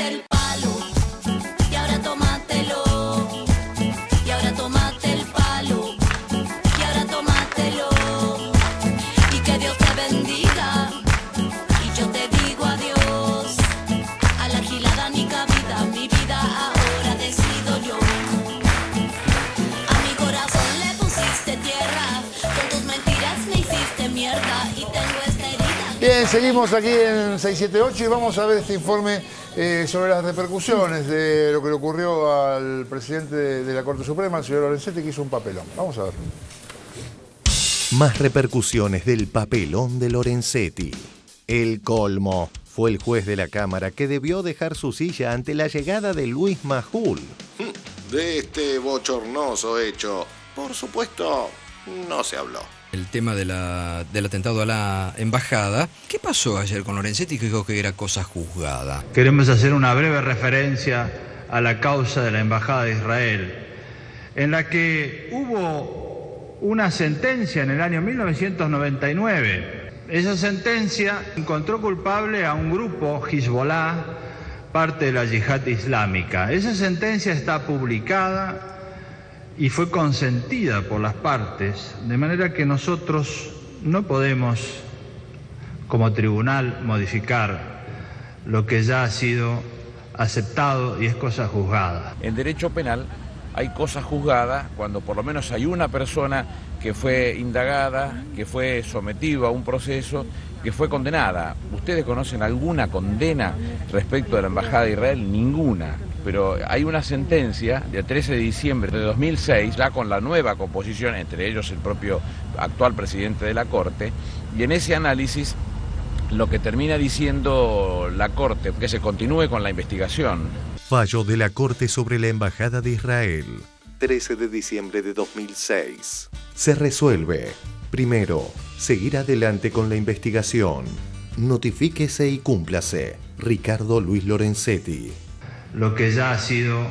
tomaste el palo, y ahora tómatelo. Y ahora tomaste el palo, y ahora tómatelo. Y que Dios te bendiga. Y yo te digo adiós. A la gilada ni cabida, mi vida ahora decido yo. A mi corazón le pusiste tierra, con tus mentiras me hiciste mierda y tengo esta herida. Bien, seguimos aquí en 678 y vamos a ver este informe sobre las repercusiones de lo que le ocurrió al presidente de la Corte Suprema, el señor Lorenzetti, que hizo un papelón. Vamos a ver. Más repercusiones del papelón de Lorenzetti. El colmo fue el juez de la Cámara que debió dejar su silla ante la llegada de Luis Majul. De este bochornoso hecho, por supuesto, no se habló. El tema del atentado a la embajada. ¿Qué pasó ayer con Lorenzetti que dijo que era cosa juzgada? Queremos hacer una breve referencia a la causa de la Embajada de Israel, en la que hubo una sentencia en el año 1999. Esa sentencia encontró culpable a un grupo, Hezbollah, parte de la yihad islámica. Esa sentencia está publicada y fue consentida por las partes, de manera que nosotros no podemos, como tribunal, modificar lo que ya ha sido aceptado y es cosa juzgada. En derecho penal hay cosa juzgada cuando por lo menos hay una persona que fue indagada, que fue sometida a un proceso, que fue condenada. ¿Ustedes conocen alguna condena respecto de la Embajada de Israel? Ninguna. Pero hay una sentencia del 13 de diciembre de 2006, ya con la nueva composición, entre ellos el propio actual presidente de la Corte, y en ese análisis lo que termina diciendo la Corte, que se continúe con la investigación. Fallo de la Corte sobre la Embajada de Israel, 13 de diciembre de 2006. Se resuelve. Primero, seguir adelante con la investigación. Notifíquese y cúmplase. Ricardo Luis Lorenzetti. Lo que ya ha sido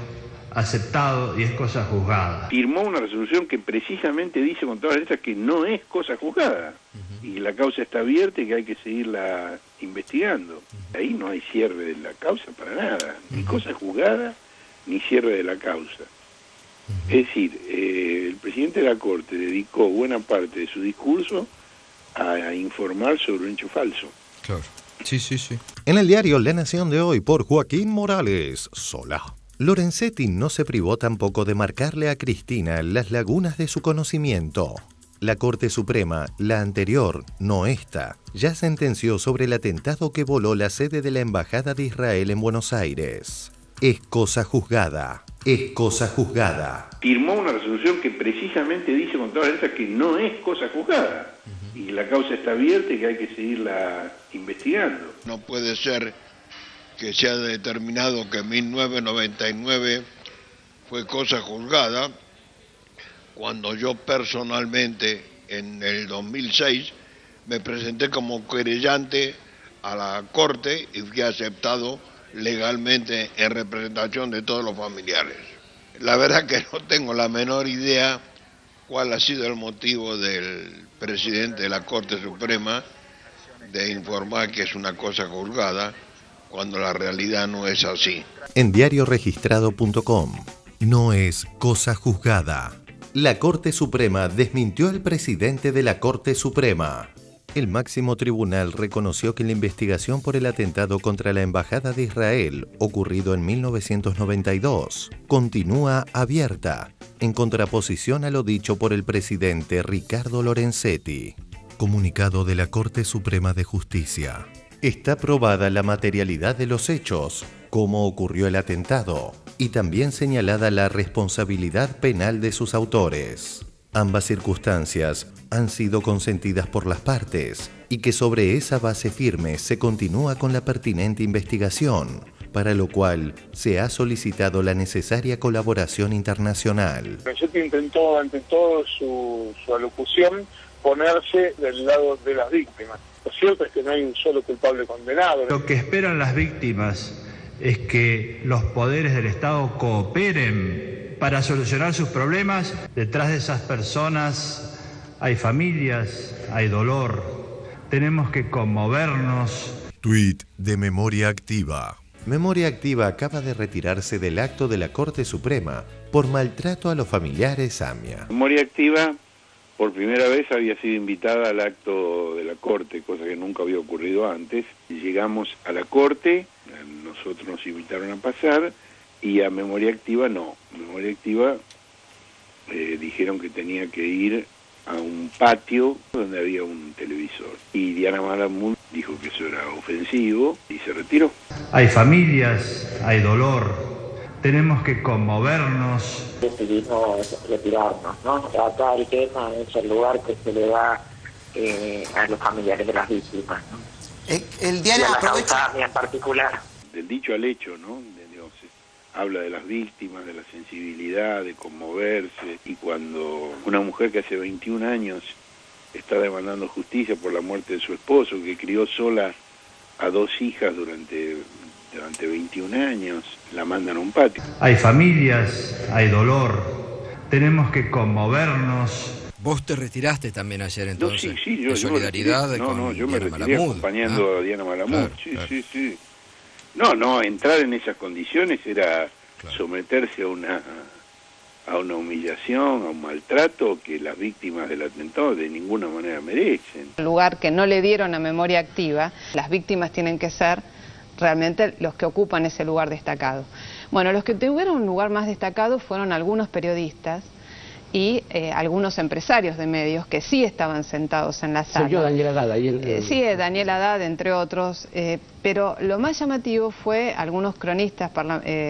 aceptado y es cosa juzgada. Firmó una resolución que precisamente dice con todas las letras que no es cosa juzgada y la causa está abierta y que hay que seguirla investigando. Ahí no hay cierre de la causa para nada, ni cosa juzgada ni cierre de la causa. Es decir, el presidente de la Corte dedicó buena parte de su discurso a informar sobre un hecho falso. Claro. Sí. En el diario La Nación de hoy, por Joaquín Morales Solá. Lorenzetti no se privó tampoco de marcarle a Cristina las lagunas de su conocimiento. La Corte Suprema, la anterior, no esta, ya sentenció sobre el atentado que voló la sede de la Embajada de Israel en Buenos Aires. Es cosa juzgada. Es cosa juzgada. Firmó una resolución que precisamente dice con todas las letras que no es cosa juzgada y la causa está abierta y que hay que seguirla investigando. No puede ser que se haya determinado que 1999 fue cosa juzgada, cuando yo personalmente en el 2006 me presenté como querellante a la Corte y fui aceptado legalmente en representación de todos los familiares. La verdad que no tengo la menor idea cuál ha sido el motivo del presidente de la Corte Suprema de informar que es una cosa juzgada, cuando la realidad no es así. En diarioregistrado.com, no es cosa juzgada. La Corte Suprema desmintió al presidente de la Corte Suprema. El máximo tribunal reconoció que la investigación por el atentado contra la Embajada de Israel, ocurrido en 1992, continúa abierta, en contraposición a lo dicho por el presidente Ricardo Lorenzetti. Comunicado de la Corte Suprema de Justicia. Está probada la materialidad de los hechos, cómo ocurrió el atentado, y también señalada la responsabilidad penal de sus autores. Ambas circunstancias han sido consentidas por las partes y que sobre esa base firme se continúa con la pertinente investigación, para lo cual se ha solicitado la necesaria colaboración internacional. Lorenzetti intentó, ante todo su alocución, ponerse del lado de las víctimas. Lo cierto es que no hay un solo culpable condenado. Lo que esperan las víctimas es que los poderes del Estado cooperen para solucionar sus problemas. Detrás de esas personas hay familias, hay dolor. Tenemos que conmovernos. Tweet de Memoria Activa. Memoria Activa acaba de retirarse del acto de la Corte Suprema por maltrato a los familiares AMIA. Memoria Activa por primera vez había sido invitada al acto de la Corte, cosa que nunca había ocurrido antes. Llegamos a la Corte, nosotros nos invitaron a pasar, y a Memoria Activa no. Memoria Activa dijeron que tenía que ir a un patio donde había un televisor. Y Diana Malamud dijo que eso era ofensivo y se retiró. Hay familias, hay dolor. Tenemos que conmovernos. Decidimos retirarnos, ¿no? Acá el tema es el lugar que se le da a los familiares de las víctimas, ¿no? El diario y a la aprovecha... causa en particular. Del dicho al hecho, ¿no? Habla de las víctimas, de la sensibilidad, de conmoverse. Y cuando una mujer que hace 21 años está demandando justicia por la muerte de su esposo, que crió sola a 2 hijas durante 21 años, la mandan a un patio. Hay familias, hay dolor. Tenemos que conmovernos. Vos te retiraste también ayer entonces. No, sí, yo, de solidaridad con yo me Diana retiré Malamud, acompañando a Diana Malamud. Claro, Sí. No, entrar en esas condiciones era someterse a una humillación, a un maltrato que las víctimas del atentado de ninguna manera merecen. El lugar que no le dieron a Memoria Activa, las víctimas tienen que ser realmente los que ocupan ese lugar destacado. Bueno, los que tuvieron un lugar más destacado fueron algunos periodistas y algunos empresarios de medios que sí estaban sentados en la sala. Soy yo, Daniel Haddad. Sí, Daniel Haddad, entre otros, pero lo más llamativo fue algunos cronistas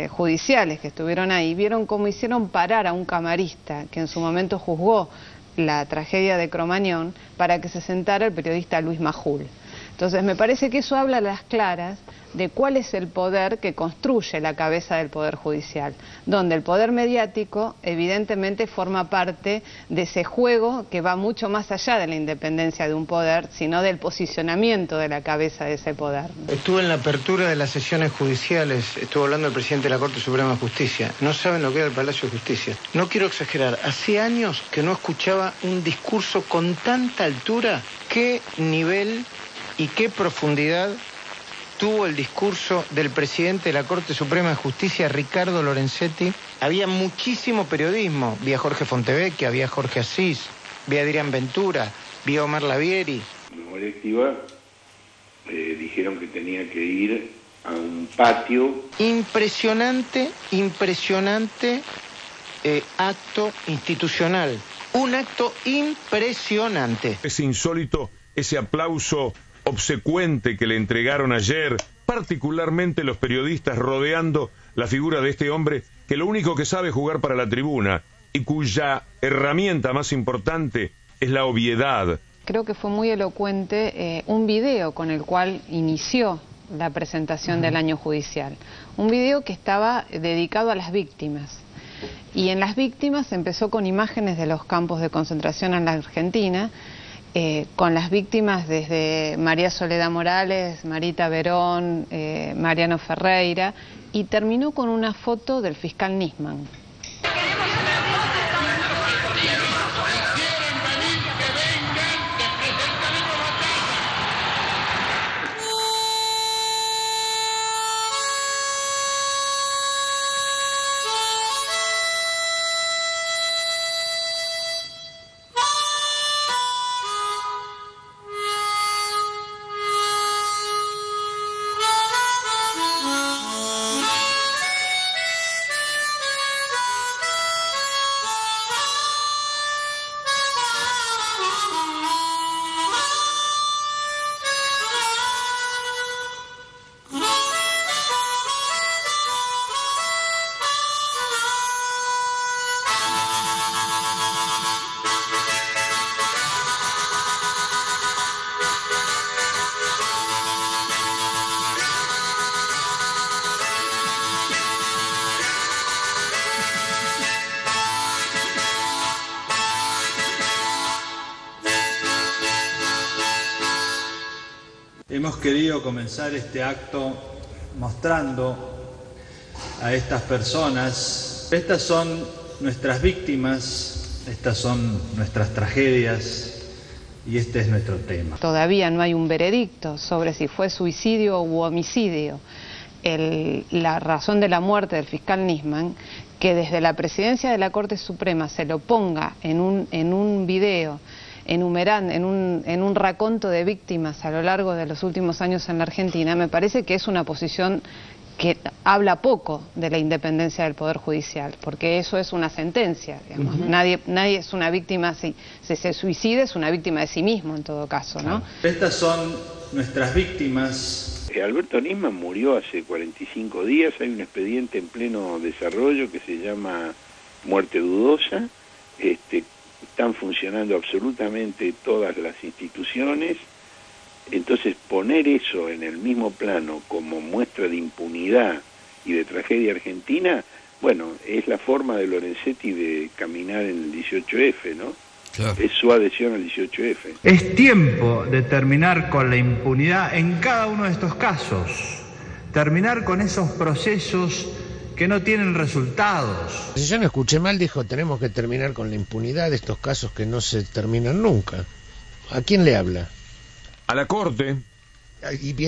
judiciales que estuvieron ahí, vieron cómo hicieron parar a un camarista que en su momento juzgó la tragedia de Cromañón para que se sentara el periodista Luis Majul. Entonces me parece que eso habla a las claras de cuál es el poder que construye la cabeza del Poder Judicial, donde el poder mediático evidentemente forma parte de ese juego que va mucho más allá de la independencia de un poder, sino del posicionamiento de la cabeza de ese poder. Estuve en la apertura de las sesiones judiciales, estuvo hablando el presidente de la Corte Suprema de Justicia. No saben lo que era el Palacio de Justicia. No quiero exagerar, hacía años que no escuchaba un discurso con tanta altura. ¿Qué nivel y qué profundidad tuvo el discurso del presidente de la Corte Suprema de Justicia, Ricardo Lorenzetti? Había muchísimo periodismo. Vi a Jorge Fontevecchia, vi a Jorge Asís, vi a Adrián Ventura, vi a Omar Lavieri. Memoria Activa dijeron que tenía que ir a un patio. Impresionante acto institucional. Un acto impresionante. Es insólito ese aplauso obsecuente que le entregaron ayer, particularmente los periodistas rodeando la figura de este hombre que lo único que sabe es jugar para la tribuna y cuya herramienta más importante es la obviedad. Creo que fue muy elocuente un video con el cual inició la presentación del año judicial. Un video que estaba dedicado a las víctimas. Y en las víctimas empezó con imágenes de los campos de concentración en la Argentina, con las víctimas desde María Soledad Morales, Marita Verón, Mariano Ferreira, y terminó con una foto del fiscal Nisman. Hemos querido comenzar este acto mostrando a estas personas. Estas son nuestras víctimas, estas son nuestras tragedias y este es nuestro tema. Todavía no hay un veredicto sobre si fue suicidio u homicidio. la razón de la muerte del fiscal Nisman, que desde la presidencia de la Corte Suprema se lo ponga en un video enumerando, en un raconto de víctimas a lo largo de los últimos años en la Argentina, me parece que es una posición que habla poco de la independencia del Poder Judicial, porque eso es una sentencia, digamos. Nadie es una víctima, si se suicida es una víctima de sí mismo en todo caso, ¿no? Estas son nuestras víctimas. Alberto Nisman murió hace 45 días, hay un expediente en pleno desarrollo que se llama muerte dudosa, están funcionando absolutamente todas las instituciones. Entonces poner eso en el mismo plano como muestra de impunidad y de tragedia argentina, bueno, es la forma de Lorenzetti de caminar en el 18F, ¿no? Claro. Es su adhesión al 18F. Es tiempo de terminar con la impunidad en cada uno de estos casos, terminar con esos procesos que no tienen resultados. Si yo no escuché mal, dijo, tenemos que terminar con la impunidad de estos casos que no se terminan nunca. ¿A quién le habla? A la Corte,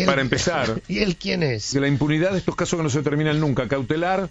para empezar. ¿Y él quién es? De la impunidad de estos casos que no se terminan nunca. Cautelar,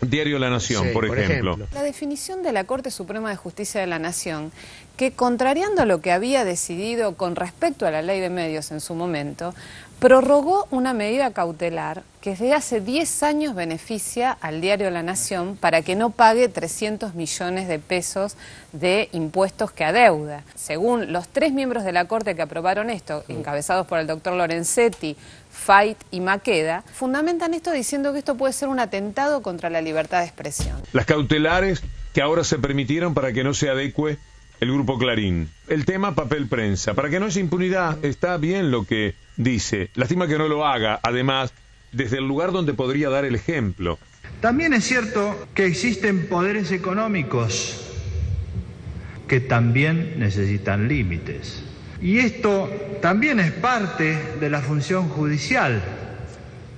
Diario La Nación, sí, por ejemplo. La definición de la Corte Suprema de Justicia de la Nación, que contrariando lo que había decidido con respecto a la ley de medios en su momento, prorrogó una medida cautelar que desde hace 10 años beneficia al Diario La Nación para que no pague 300 millones de pesos de impuestos que adeuda. Según los 3 miembros de la Corte que aprobaron esto, encabezados por el doctor Lorenzetti, Fait y Maqueda, fundamentan esto diciendo que esto puede ser un atentado contra la libertad de expresión. Las cautelares que ahora se permitieron para que no se adecue el Grupo Clarín. El tema papel prensa. Para que no haya impunidad, está bien lo que dice. Lástima que no lo haga, además, desde el lugar donde podría dar el ejemplo. También es cierto que existen poderes económicos que también necesitan límites. Y esto también es parte de la función judicial,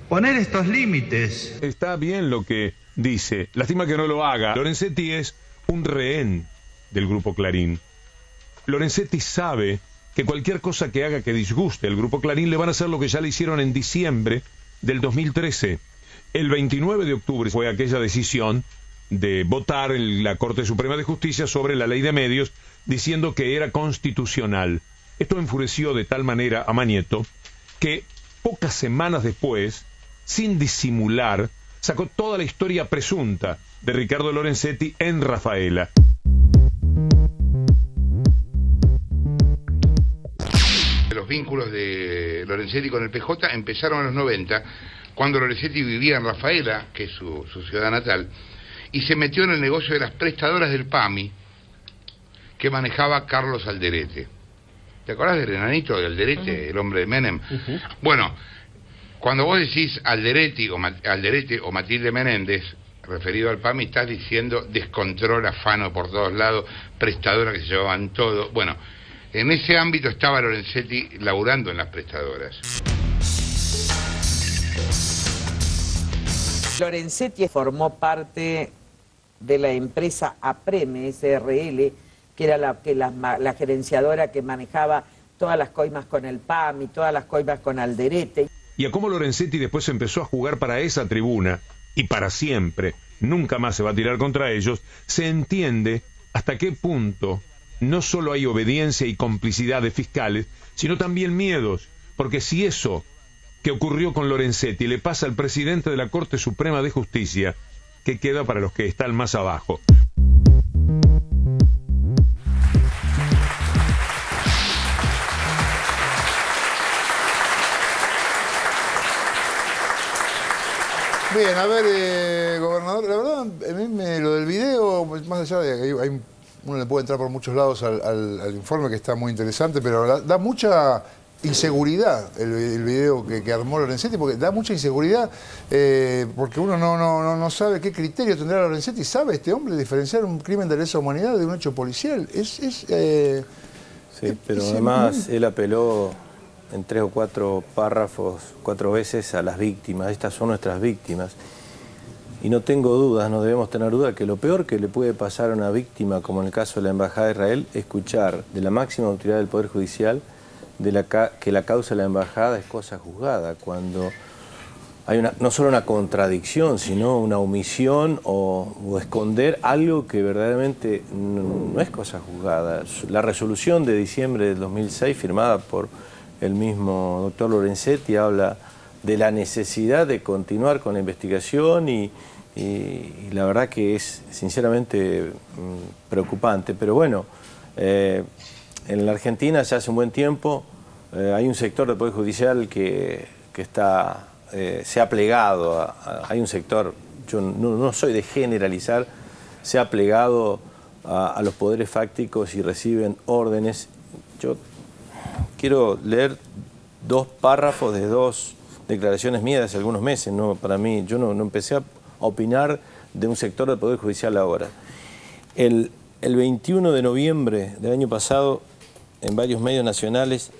poner estos límites. Está bien lo que dice. Lástima que no lo haga. Lorenzetti es un rehén del Grupo Clarín. Lorenzetti sabe que cualquier cosa que haga que disguste al Grupo Clarín le van a hacer lo que ya le hicieron en diciembre del 2013. El 29 de octubre fue aquella decisión de votar en la Corte Suprema de Justicia sobre la ley de medios, diciendo que era constitucional. Esto enfureció de tal manera a Mañeto que pocas semanas después, sin disimular, sacó toda la historia presunta de Ricardo Lorenzetti en Rafaela. Los vínculos de Lorenzetti con el PJ empezaron en los 90, cuando Lorenzetti vivía en Rafaela, que es su ciudad natal, y se metió en el negocio de las prestadoras del PAMI, que manejaba Carlos Alderete. ¿Te acordás del enanito de Alderete, el hombre de Menem? Bueno, cuando vos decís Alderete o Matilde Menéndez, referido al PAMI, estás diciendo descontrol, afano por todos lados, prestadoras que se llevaban todo. Bueno, en ese ámbito estaba Lorenzetti laburando en las prestadoras. Lorenzetti formó parte de la empresa APREME, SRL, que era la gerenciadora que manejaba todas las coimas con el PAMI, todas las coimas con Alderete. Y a cómo Lorenzetti después empezó a jugar para esa tribuna, y para siempre, nunca más se va a tirar contra ellos, se entiende hasta qué punto no solo hay obediencia y complicidad de fiscales, sino también miedos, porque si eso que ocurrió con Lorenzetti le pasa al presidente de la Corte Suprema de Justicia, ¿qué queda para los que están más abajo? Bien, a ver, gobernador, la verdad, a mí lo del video, más allá de que uno le puede entrar por muchos lados al informe, que está muy interesante, pero da mucha inseguridad el video que armó Lorenzetti, porque da mucha inseguridad, porque uno no sabe qué criterio tendrá Lorenzetti. ¿Sabe este hombre diferenciar un crimen de lesa humanidad de un hecho policial? Sí, pero además él apeló en 3 o 4 párrafos, 4 veces a las víctimas. Estas son nuestras víctimas. Y no tengo dudas, no debemos tener duda que lo peor que le puede pasar a una víctima, como en el caso de la Embajada de Israel, es escuchar de la máxima autoridad del Poder Judicial que la causa de la Embajada es cosa juzgada, cuando hay no solo una contradicción, sino una omisión o esconder algo que verdaderamente no es cosa juzgada. La resolución de diciembre del 2006, firmada por el mismo doctor Lorenzetti, habla de la necesidad de continuar con la investigación y la verdad que es sinceramente preocupante. Pero bueno, en la Argentina ya hace un buen tiempo hay un sector del Poder Judicial que está... se ha plegado, hay un sector, yo no soy de generalizar, se ha plegado a los poderes fácticos y reciben órdenes. Yo quiero leer 2 párrafos de 2 declaraciones mías de hace algunos meses. No, para mí, yo no empecé a opinar de un sector del Poder Judicial ahora. El 21 de noviembre del año pasado, en varios medios nacionales,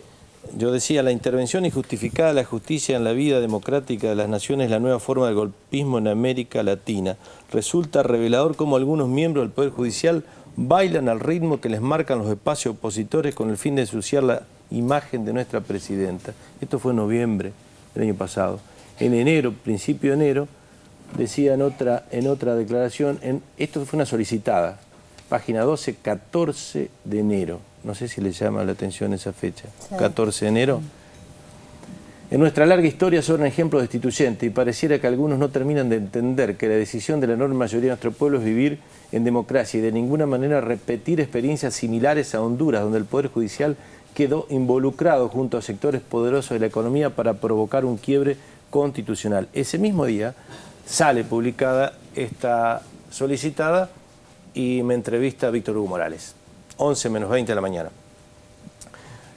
yo decía: la intervención injustificada de la justicia en la vida democrática de las naciones es la nueva forma del golpismo en América Latina. Resulta revelador cómo algunos miembros del Poder Judicial bailan al ritmo que les marcan los espacios opositores con el fin de ensuciar la imagen de nuestra presidenta. Esto fue en noviembre del año pasado. En enero, principio de enero, decía en otra declaración, esto fue una solicitada, página 12, 14 de enero. No sé si le llama la atención esa fecha. Sí. 14 de enero. En nuestra larga historia son un ejemplo destituyente y pareciera que algunos no terminan de entender que la decisión de la enorme mayoría de nuestro pueblo es vivir en democracia y de ninguna manera repetir experiencias similares a Honduras, donde el Poder Judicial quedó involucrado junto a sectores poderosos de la economía para provocar un quiebre constitucional. Ese mismo día sale publicada esta solicitada y me entrevista Víctor Hugo Morales. 11 menos 20 de la mañana.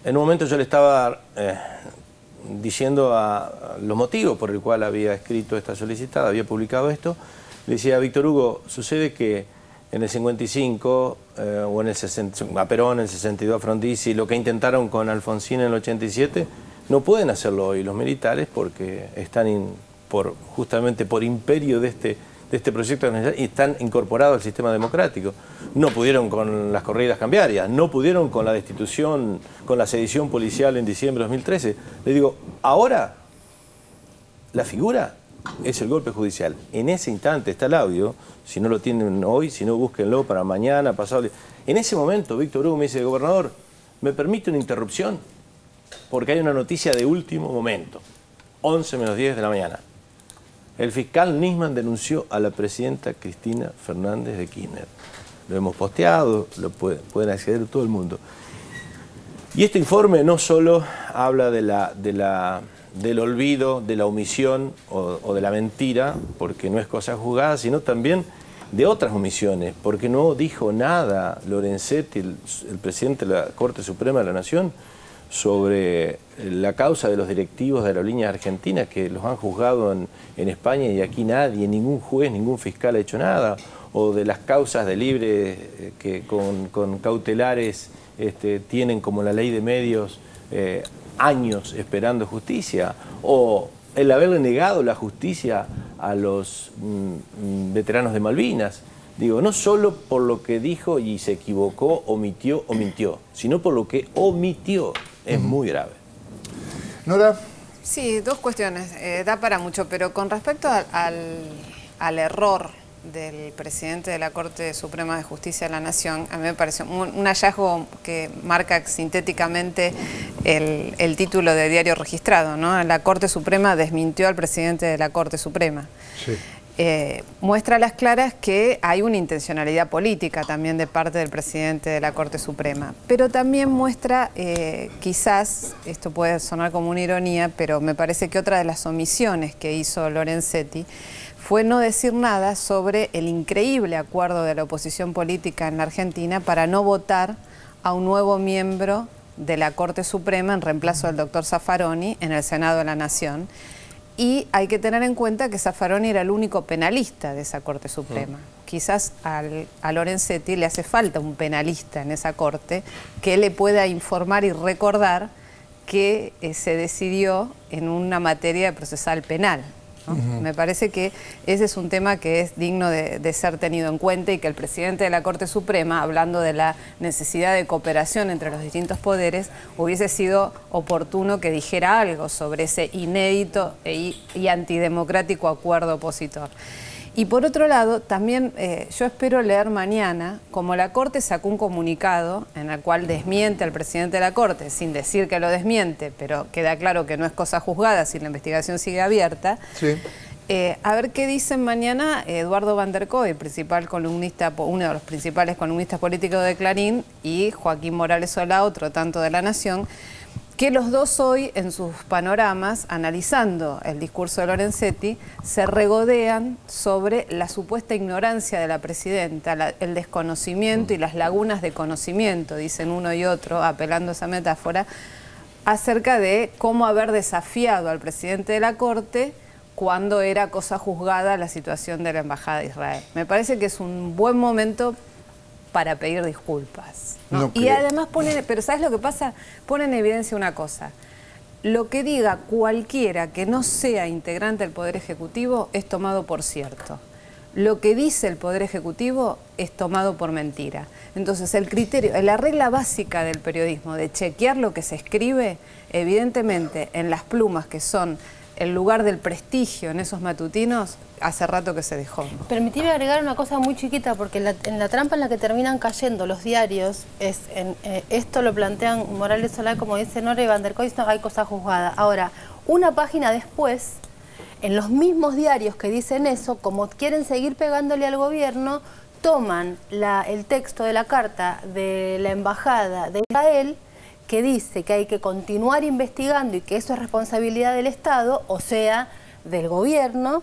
En un momento yo le estaba diciendo los motivos por el cual había escrito esta solicitada, había publicado esto. Le decía a Víctor Hugo, sucede que en el 55 o en el 60, a Perón, en el 62 a Frondizi, lo que intentaron con Alfonsín en el 87, no pueden hacerlo hoy los militares porque están justamente por imperio de este proyecto y están incorporados al sistema democrático. No pudieron con las corridas cambiarias, no pudieron con la destitución, con la sedición policial en diciembre de 2013. Le digo, ahora la figura es el golpe judicial. En ese instante está el audio, si no lo tienen hoy, si no, búsquenlo para mañana, pasado. En ese momento Víctor Hugo me dice: gobernador, ¿me permite una interrupción? Porque hay una noticia de último momento, 11 menos 10 de la mañana. El fiscal Nisman denunció a la presidenta Cristina Fernández de Kirchner. Lo hemos posteado, lo pueden acceder todo el mundo. Y este informe no solo habla del olvido, de la omisión o de la mentira, porque no es cosa juzgada, sino también de otras omisiones, porque no dijo nada Lorenzetti, el presidente de la Corte Suprema de la Nación, sobre la causa de los directivos de Aerolíneas Argentinas que los han juzgado en España y aquí nadie, ningún juez, ningún fiscal ha hecho nada, o de las causas de libre que con cautelares tienen, como la ley de medios, años esperando justicia, o el haberle negado la justicia a los veteranos de Malvinas. Digo, no solo por lo que dijo y se equivocó, omitió o mintió, sino por lo que omitió. Es muy grave. Nora. Sí, 2 cuestiones. Da para mucho, pero con respecto al error del presidente de la Corte Suprema de Justicia de la Nación, a mí me pareció un hallazgo que marca sintéticamente el título de diario registrado, ¿no? La Corte Suprema desmintió al presidente de la Corte Suprema. Sí. Muestra a las claras que hay una intencionalidad política también de parte del presidente de la Corte Suprema, pero también muestra, quizás, esto puede sonar como una ironía, pero me parece que otra de las omisiones que hizo Lorenzetti fue no decir nada sobre el increíble acuerdo de la oposición política en la Argentina para no votar a un nuevo miembro de la Corte Suprema en reemplazo del doctor Zaffaroni en el Senado de la Nación. Y hay que tener en cuenta que Zaffaroni era el único penalista de esa Corte Suprema. Quizás a Lorenzetti le hace falta un penalista en esa Corte que le pueda informar y recordar que se decidió en una materia procesal penal. ¿no? Me parece que ese es un tema que es digno de ser tenido en cuenta y que el presidente de la Corte Suprema, hablando de la necesidad de cooperación entre los distintos poderes, hubiese sido oportuno que dijera algo sobre ese inédito y antidemocrático acuerdo opositor. Y por otro lado, también yo espero leer mañana, como la Corte sacó un comunicado en el cual desmiente al presidente de la Corte, sin decir que lo desmiente, pero queda claro que no es cosa juzgada si la investigación sigue abierta. Sí. A ver qué dicen mañana Eduardo Van der Kooi, el principal columnista, uno de los principales columnistas políticos de Clarín, y Joaquín Morales Solá, otro tanto de La Nación, que los dos hoy en sus panoramas, analizando el discurso de Lorenzetti, se regodean sobre la supuesta ignorancia de la presidenta, el desconocimiento y las lagunas de conocimiento, dicen uno y otro, apelando a esa metáfora, acerca de cómo haber desafiado al presidente de la Corte cuando era cosa juzgada la situación de la Embajada de Israel. Me parece que es un buen momento para pedir disculpas, ¿no? No, y además ponen, pero ¿sabes lo que pasa? Ponen en evidencia una cosa. Lo que diga cualquiera que no sea integrante del Poder Ejecutivo es tomado por cierto. Lo que dice el Poder Ejecutivo es tomado por mentira. Entonces el criterio, la regla básica del periodismo de chequear lo que se escribe, evidentemente en las plumas que son el lugar del prestigio en esos matutinos, hace rato que se dejó. Permitime agregar una cosa muy chiquita, porque en la trampa en la que terminan cayendo los diarios, esto lo plantean Morales Solá, como dice Nora, y Van der Kooi, no hay cosa juzgada. Ahora, una página después, en los mismos diarios que dicen eso, como quieren seguir pegándole al gobierno, toman el texto de la carta de la Embajada de Israel, que dice que hay que continuar investigando y que eso es responsabilidad del Estado, o sea, del gobierno,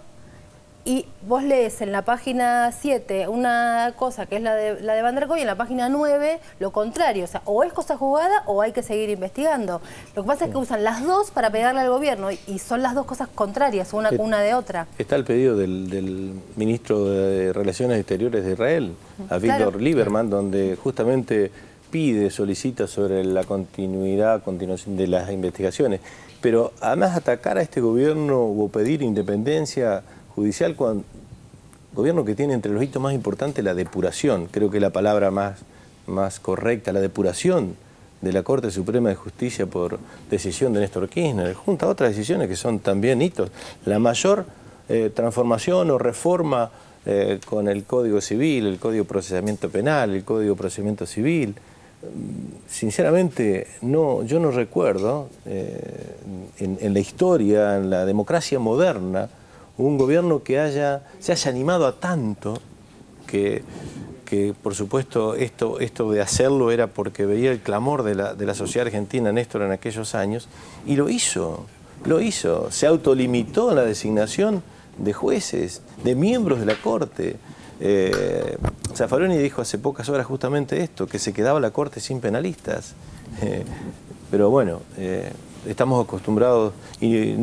y vos lees en la página 7 una cosa que es la de Van der Kooi, y en la página 9 lo contrario, o sea, o es cosa jugada o hay que seguir investigando. Lo que pasa es que usan las dos para pegarle al gobierno y son las dos cosas contrarias, una de otra. Está el pedido del ministro de Relaciones Exteriores de Israel, a Víctor Lieberman, donde justamente solicita sobre la continuación de las investigaciones. Pero además atacar a este gobierno o pedir independencia judicial, gobierno que tiene entre los hitos más importantes la depuración, creo que es la palabra más correcta, la depuración de la Corte Suprema de Justicia por decisión de Néstor Kirchner, junto a otras decisiones que son también hitos. La mayor transformación o reforma con el Código Civil, el Código de Procesamiento Penal, el Código de Procedimiento Civil. Sinceramente, yo no recuerdo en la historia, en la democracia moderna, un gobierno que se haya animado a tanto que por supuesto esto de hacerlo era porque veía el clamor de la sociedad argentina, Néstor, en aquellos años, y lo hizo, se autolimitó en la designación de jueces, de miembros de la Corte. Zaffaroni dijo hace pocas horas justamente esto, que se quedaba la Corte sin penalistas. Pero bueno, estamos acostumbrados y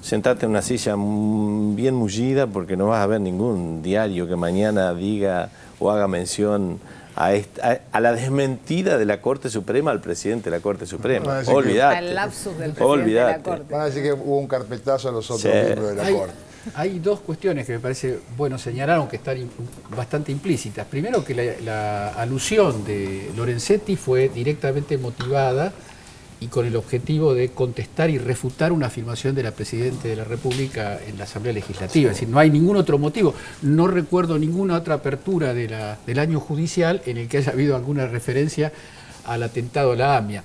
sentarte en una silla bien mullida porque no vas a ver ningún diario que mañana diga o haga mención a la desmentida de la Corte Suprema al presidente de la Corte Suprema. Olvídate. Al lapsus del presidente de la Corte. Van a decir que hubo un carpetazo a los otros miembros de la Corte. Hay dos cuestiones que me parece bueno señalar, aunque están bastante implícitas. Primero, que la alusión de Lorenzetti fue directamente motivada y con el objetivo de contestar y refutar una afirmación de la Presidenta de la República en la Asamblea Legislativa. Es decir, no hay ningún otro motivo. No recuerdo ninguna otra apertura del año judicial en el que haya habido alguna referencia al atentado a la AMIA.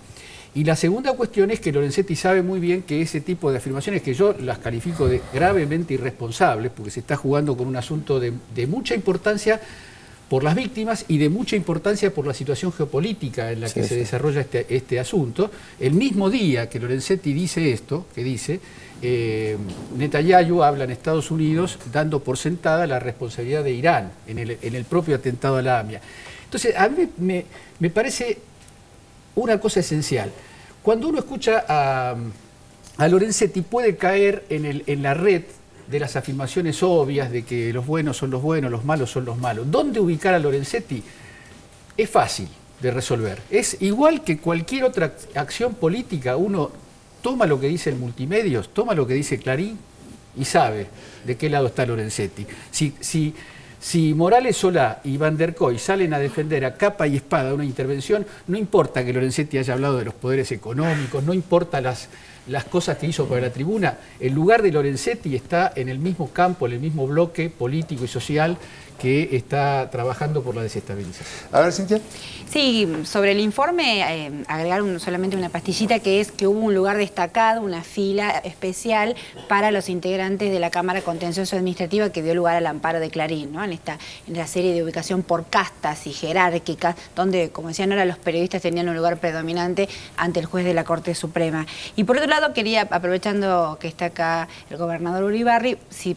Y la segunda cuestión es que Lorenzetti sabe muy bien que ese tipo de afirmaciones, que yo las califico de gravemente irresponsables, porque se está jugando con un asunto de mucha importancia por las víctimas y de mucha importancia por la situación geopolítica en la que se desarrolla este asunto. El mismo día que Lorenzetti dice esto, Netanyahu habla en Estados Unidos dando por sentada la responsabilidad de Irán en el propio atentado a la AMIA. Entonces, a mí me parece una cosa esencial. Cuando uno escucha a Lorenzetti puede caer en la red de las afirmaciones obvias de que los buenos son los buenos, los malos son los malos. ¿Dónde ubicar a Lorenzetti? Es fácil de resolver. Es igual que cualquier otra acción política. Uno toma lo que dice el Multimedios, toma lo que dice Clarín, y sabe de qué lado está Lorenzetti. Si Morales Solá y Van der Koy salen a defender a capa y espada una intervención, no importa que Lorenzetti haya hablado de los poderes económicos, no importa las cosas que hizo para la tribuna, el lugar de Lorenzetti está en el mismo campo, en el mismo bloque político y social que está trabajando por la desestabilización. A ver, Cintia. Sí, sobre el informe, agregar solamente una pastillita, que es que hubo un lugar destacado, una fila especial para los integrantes de la Cámara Contencioso Administrativa que dio lugar al amparo de Clarín, ¿no? En la serie de ubicación por castas y jerárquicas, donde, como decían ahora, los periodistas tenían un lugar predominante ante el juez de la Corte Suprema. Y por otro lado, quería, aprovechando que está acá el gobernador Uribarri, si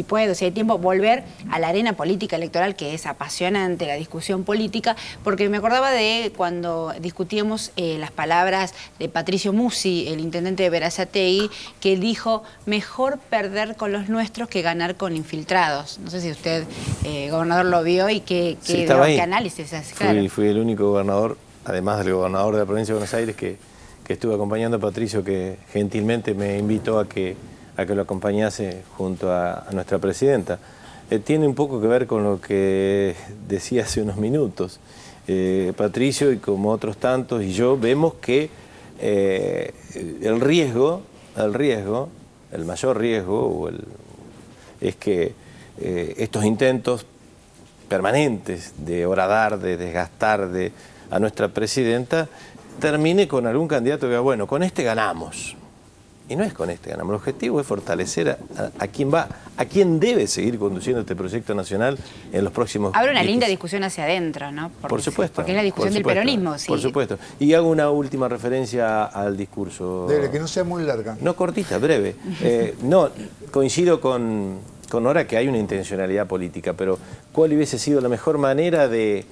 puede, si hay tiempo, volver a la arena política electoral, que es apasionante la discusión política, porque me acordaba de cuando discutíamos las palabras de Patricio Musi, el intendente de Berazategui, que dijo: mejor perder con los nuestros que ganar con infiltrados. No sé si usted, gobernador, lo vio y qué análisis hace. Claro. Fui el único gobernador, además del gobernador de la provincia de Buenos Aires, que estuve acompañando a Patricio, que gentilmente me invitó a que lo acompañase junto a nuestra presidenta. Tiene un poco que ver con lo que decía hace unos minutos. Patricio, y como otros tantos, y yo, vemos que el mayor riesgo es que estos intentos permanentes de horadar, de desgastar a nuestra presidenta, termine con algún candidato que diga: bueno, con este ganamos. Y no es con este ganamos. El objetivo es fortalecer a quien debe seguir conduciendo este proyecto nacional en los próximos Habrá una linda discusión hacia adentro, ¿no? Por supuesto. Porque es la discusión del peronismo. Sí. Por supuesto. Y hago una última referencia al discurso. Debe, que no sea muy larga. No, cortita, breve. No, coincido con Nora que hay una intencionalidad política, pero ¿cuál hubiese sido la mejor manera de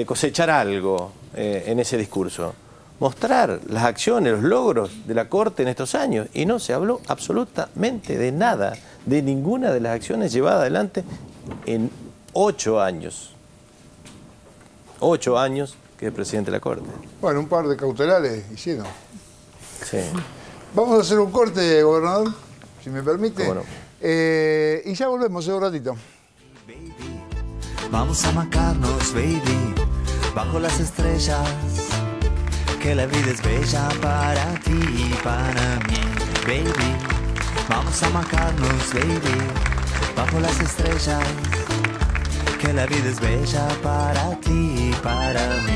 cosechar algo en ese discurso? Mostrar las acciones, los logros de la Corte en estos años, y no se habló absolutamente de nada, de ninguna de las acciones llevadas adelante en 8 años. 8 años que es presidente de la Corte. Bueno, un par de cautelares hicieron. Sí. Vamos a hacer un corte, gobernador, si me permite. ¿Cómo no? Y ya volvemos en un ratito. Vamos a macarnos, baby, bajo las estrellas. Que la vida es bella para ti y para mí, baby. Vamos a macarnos, baby, bajo las estrellas. Que la vida es bella para ti y para mí.